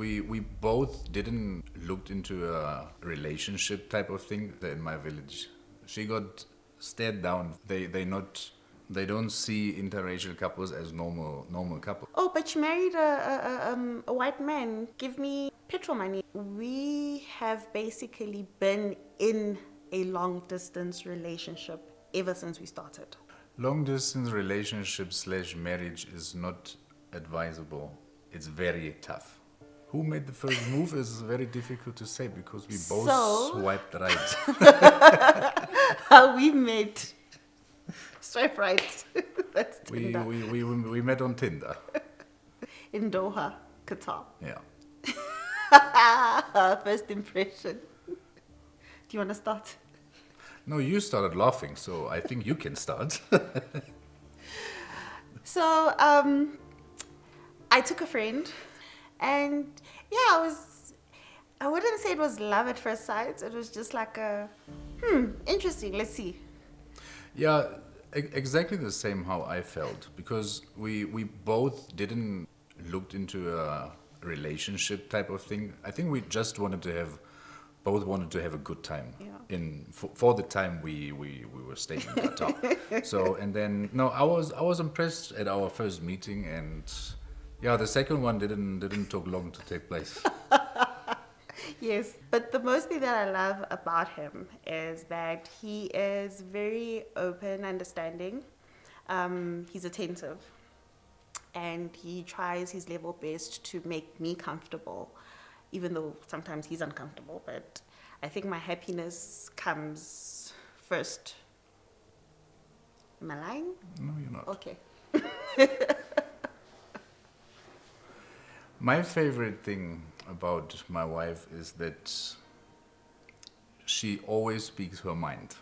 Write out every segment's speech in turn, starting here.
we both didn't look into a relationship type of thing in my village. She got stared down. They don't see interracial couples as normal couples. Oh, but she married a white man. Give me petrol money. We have basically been in a long distance relationship ever since we started. Long distance relationship / marriage is not advisable. It's very tough. Who made the first move is very difficult to say because we both So- swiped right. How we met. Swipe right. That's Tinder. We met on Tinder. In Doha, Qatar. Yeah. First impression. Do you want to start? No, you started laughing, so I think you can start. So, I took a friend, and yeah, I wouldn't say it was love at first sight. It was just like interesting, let's see. Yeah, exactly the same how I felt because we both didn't looked into a relationship type of thing. I think we just both wanted to have a good time. Yeah. For the time we were staying in Qatar. So and then no, I was impressed at our first meeting, and yeah, the second one didn't take long to take place. Yes, but the most thing that I love about him is that he is very open, understanding. He's attentive, and he tries his level best to make me comfortable, even though sometimes he's uncomfortable. But I think my happiness comes first. Am I lying? No, you're not. Okay. My favorite thing about my wife is that she always speaks her mind.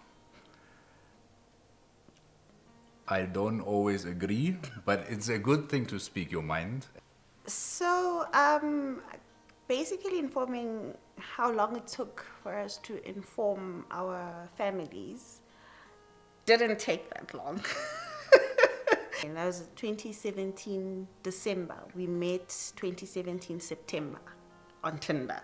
I don't always agree, but it's a good thing to speak your mind. So, basically informing how long it took for us to inform our families didn't take that long. And that was 2017 December. We met 2017 September on Tinder.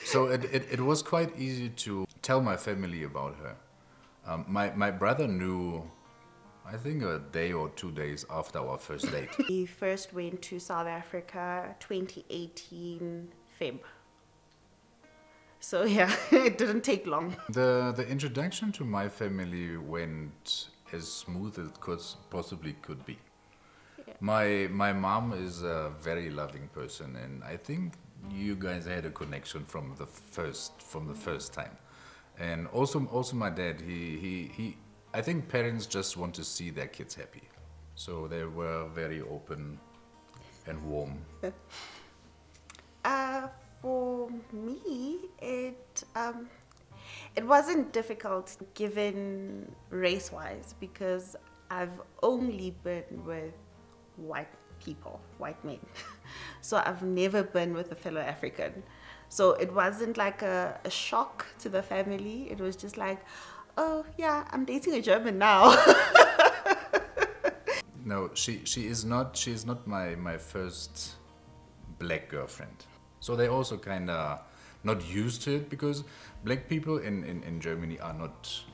So it was quite easy to tell my family about her. My brother knew, I think, a day or 2 days after our first date. We first went to South Africa 2018 Feb. So yeah, it didn't take long. The introduction to my family went as smooth as possibly could be. Yeah. My mom is a very loving person, and I think you guys had a connection from the first time. And also my dad, he I think parents just want to see their kids happy, so they were very open and warm. For me, it wasn't difficult given race-wise because I've only been with white people, white men. So I've never been with a fellow African. So it wasn't like a shock to the family. It was just like, oh yeah, I'm dating a German now. No, she is not my first black girlfriend. So they also kind of not used to it because black people in Germany are not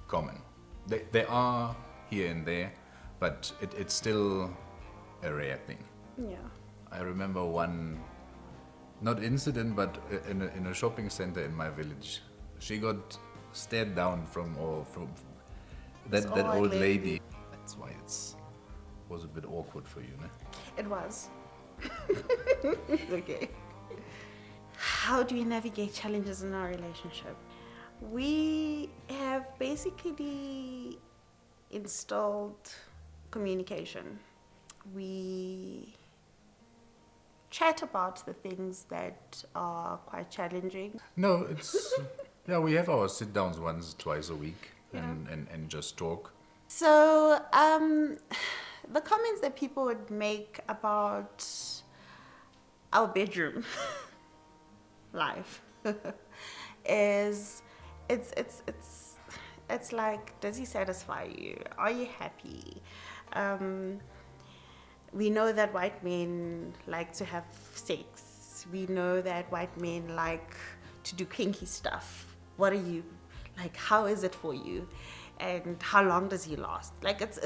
common. They are here and there, but it's still a rare thing. Yeah. I remember one, not incident, but in a shopping center in my village. She got stared down from that old old lady. lady. That's why was a bit awkward for you, ne? It was. Okay. How do we navigate challenges in our relationship? We have basically installed communication. We chat about the things that are quite challenging. No, it's yeah. We have our sit downs once, twice a week, Yeah. and just talk. So, the comments that people would make about our bedroom life is it's like, does he satisfy you? Are you happy? We know that white men like to have sex. We know that white men like to do kinky stuff. What are you, like, how is it for you? And how long does he last? Like, it's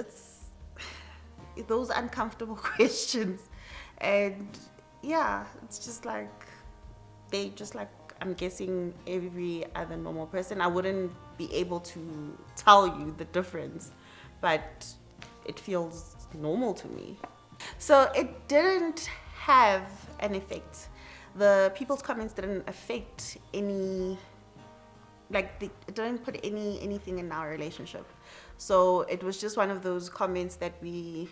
those uncomfortable questions. And yeah, it's just like, they just like, I'm guessing every other normal person. I wouldn't be able to tell you the difference, but it feels normal to me. So it didn't have an effect. The people's comments didn't affect any, like, it didn't put anything in our relationship. So it was just one of those comments that we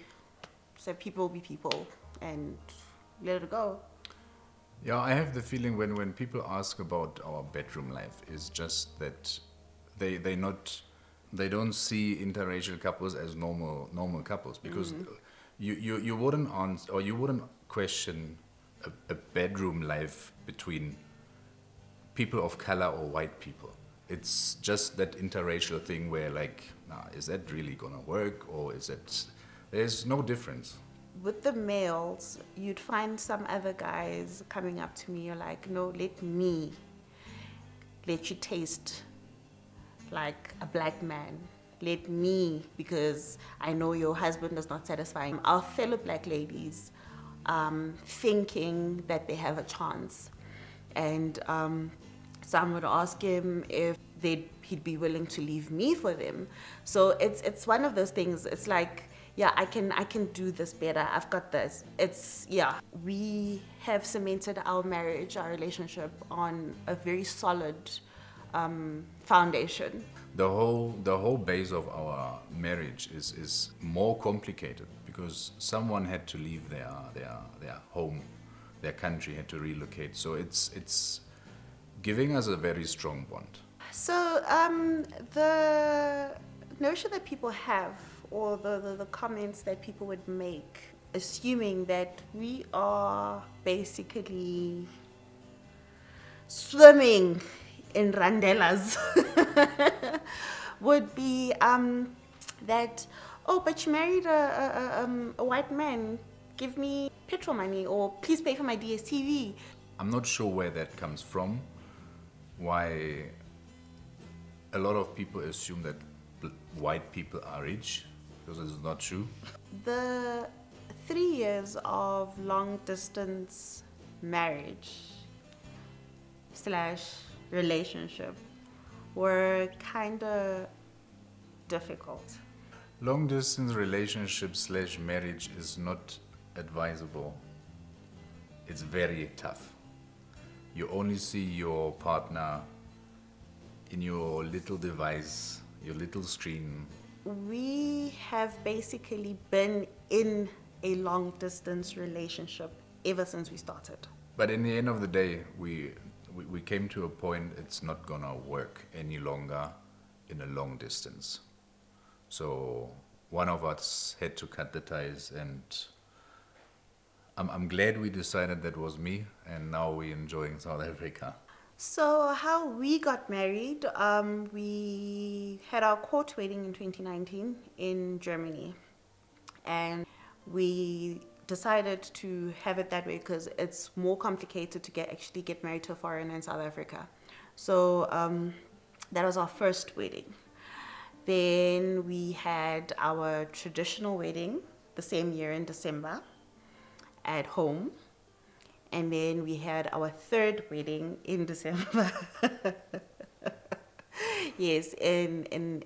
said, people be people, and let it go. Yeah, I have the feeling when people ask about our bedroom life, is just that they not they don't see interracial couples as normal couples, because you wouldn't answer, or you wouldn't question a bedroom life between people of color or white people. It's just that interracial thing where, like, nah, is that really gonna work, or is it? There's no difference. With the males, you'd find some other guys coming up to me, you're like, no, let me let you taste like a black man. Let me, because I know your husband is not satisfying our fellow black ladies, thinking that they have a chance. And some would ask him if he'd be willing to leave me for them. So it's one of those things. It's like, yeah, I can do this better. I've got this. It's, yeah. We have cemented our marriage, our relationship on a very solid foundation. The whole base of our marriage is more complicated, because someone had to leave their home, their country, had to relocate. So it's giving us a very strong bond. So the notion that people have, or the comments that people would make, assuming that we are basically swimming in randelas, would be that, oh, but you married a white man, give me petrol money, or please pay for my DSTV. I'm not sure where that comes from, why a lot of people assume that white people are rich, because it's not true. The 3 years of long distance marriage / relationship were kind of difficult. Long distance relationship / marriage is not advisable. It's very tough. You only see your partner in your little device, your little screen. We have basically been in a long distance relationship ever since we started. But in the end of the day, we came to a point it's not gonna work any longer in a long distance. So one of us had to cut the ties, and I'm glad we decided that was me, and now we're enjoying South Africa. So how we got married, we had our court wedding in 2019 in Germany, and we decided to have it that way because it's more complicated to actually get married to a foreigner in South Africa. So that was our first wedding. Then we had our traditional wedding the same year in December at home. And then we had our third wedding in December. Yes, in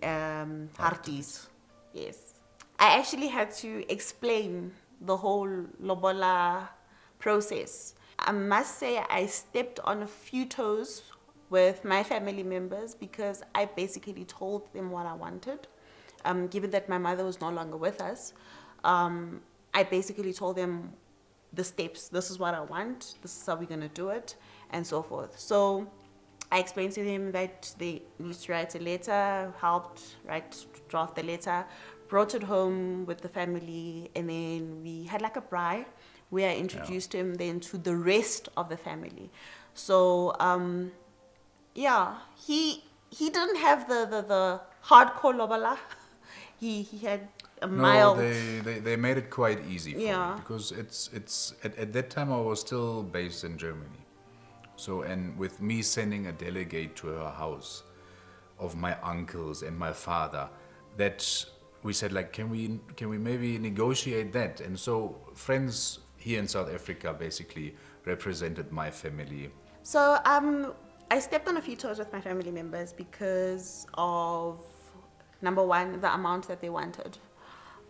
Harties. Yes. I actually had to explain the whole lobola process. I must say I stepped on a few toes with my family members because I basically told them what I wanted. Given that my mother was no longer with us, I basically told them the steps. This is what I want. This is how we're going to do it, and so forth. So I explained to them that they need to write a letter, helped draft the letter, brought it home with the family, and then we had like a braai where I introduced him then to the rest of the family. So he didn't have the hardcore lobola. He had a No, mild. they made it quite easy for Yeah. me because it's at that time I was still based in Germany. So, and with me sending a delegate to her house of my uncles and my father, that we said like, can we maybe negotiate that? And so friends here in South Africa basically represented my family. So I stepped on a few toes with my family members because of number one, the amount that they wanted.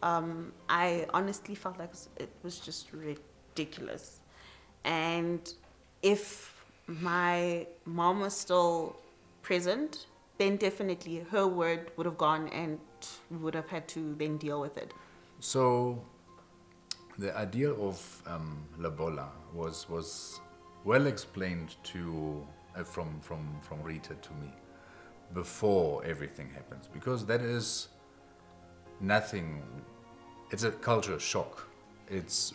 I honestly felt like it was just ridiculous, and if my mom was still present, then definitely her word would have gone, and we would have had to then deal with it. So the idea of Labola was well explained to from Rita to me before everything happens, because that is nothing. It's a culture shock. It's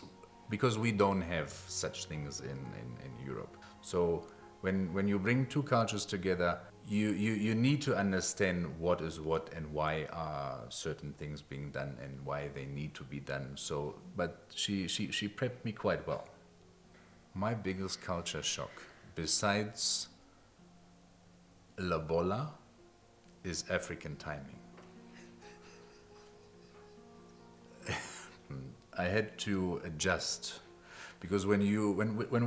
because we don't have such things in Europe. So when you bring two cultures together, you need to understand what is what and why are certain things being done and why they need to be done. So, but she prepped me quite well. My biggest culture shock, besides Labola, is African timing. I had to adjust because when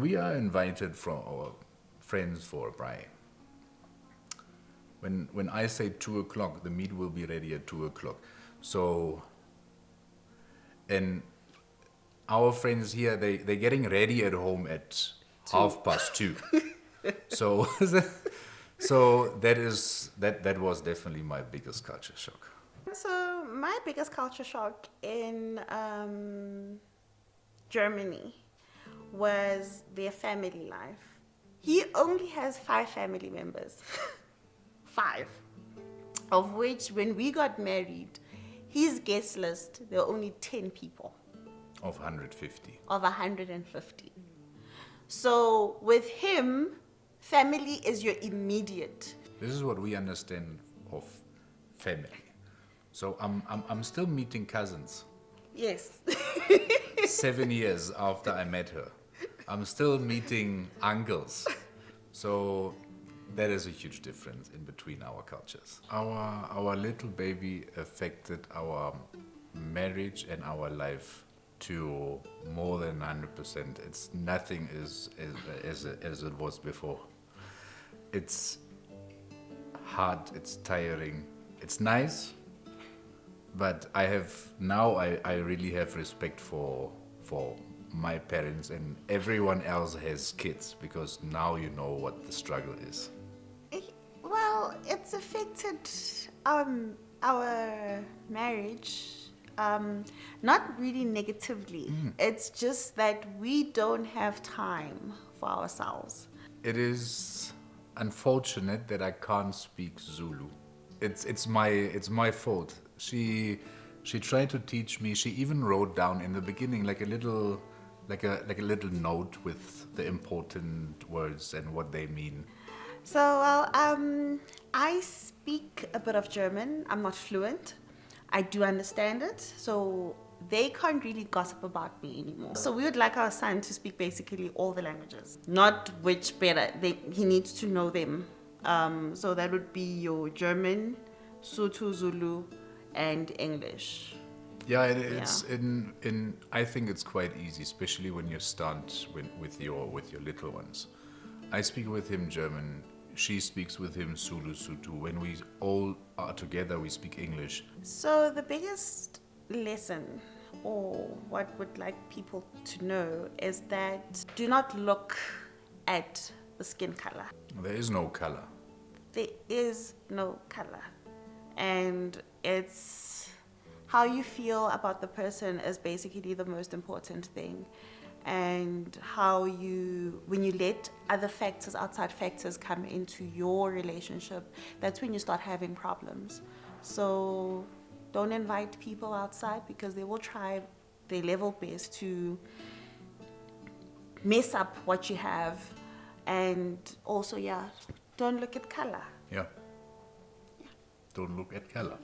we are invited from our friends for a braai, when I say 2 o'clock, the meat will be ready at 2 o'clock. So, and our friends here, they're getting ready at home at 2:30. So, so that was definitely my biggest culture shock. So my biggest culture shock in Germany was their family life. He only has 5 family members. 5. Of which, when we got married, his guest list, there were only 10 people Of 150. of 150. So with him, family is your immediate. This is what we understand of family. So I'm still meeting cousins. Yes. 7 years after I met her, I'm still meeting uncles. So that is a huge difference in between our cultures. Our little baby affected our marriage and our life to more than 100%. It's nothing as it was before. It's hard, it's tiring, it's nice, but I really have respect for my parents, and everyone else has kids, because now you know what the struggle is. Well, it's affected our marriage, not really negatively. It's just that we don't have time for ourselves. It is unfortunate that I can't speak Zulu. It's my fault. She tried to teach me. She even wrote down in the beginning like a little note with the important words and what they mean. So, well, I speak a bit of German. I'm not fluent. I do understand it. So they can't really gossip about me anymore. So we would like our son to speak basically all the languages, not which better. He needs to know them. So that would be your German, Sotho, Zulu, and English. Yeah, it's in. I think it's quite easy, especially when you start with your little ones. I speak with him German. She speaks with him Zulu, Sotho. When we all are together, we speak English. So the biggest lesson, or what would like people to know, is that do not look at the skin color. There is no color. There is no color. And it's how you feel about the person is basically the most important thing. And how when you let other factors, outside factors, come into your relationship, that's when you start having problems. So don't invite people outside, because they will try their level best to mess up what you have. And also, don't look at color. Yeah. Don't look at color.